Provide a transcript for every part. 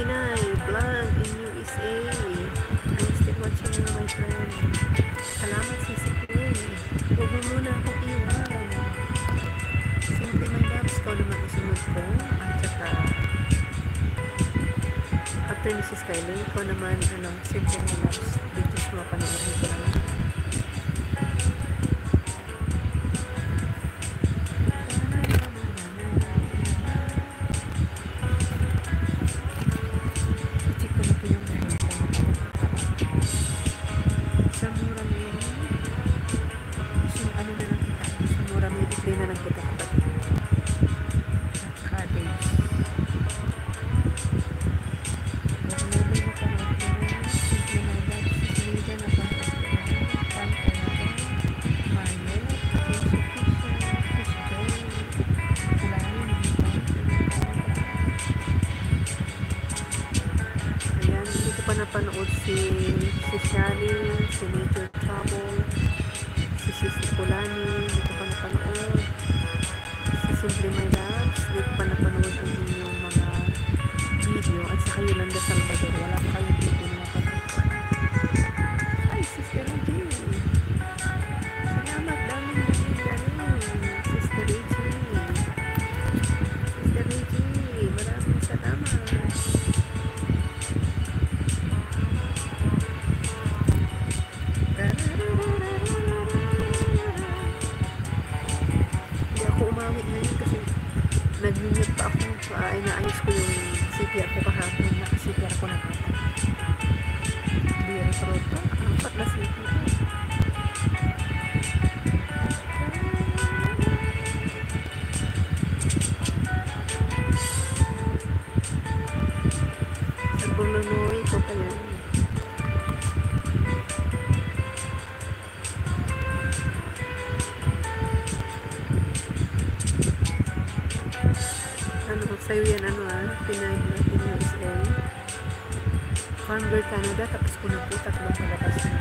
Inay vlog in USA. I'm still watching you, my friend. Salamat Sisi Queen. Huwag mo muna akong iwan. Simple my loves, ikaw naman isunod ko. At saka after ni Sis Kylie, ikaw naman simple my loves. Videos mo panoorin ko lang. Napanood si Shani, si Nature Trouble, si Sisi Kulani, hindi ko pa napanood, si Simply My Loves, hindi ko pa napanood ang inyong mga video, at saka Yolanda Salvador, wala pa kayong video na napanood. Ay, Sister Reggie, salamat, daming Sister Reggie, maraming salamat. Nag-mute pa ako. Inaayos ko yung CPR ko kahapon. Naka-CPR ko na ito. Beer throat pa. Apat na CPR. Sabong nanuwi ko kaya. Sa'yo yan, Pinay natin USA. Farmgirl Canada, tapos ko na po, tatlong palabas na.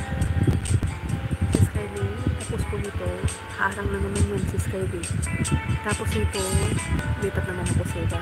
Sis Kylie, tapos ko nito, harang na naman yun, Sis Kylie. Tapos nito, lipat naman ako sa iba.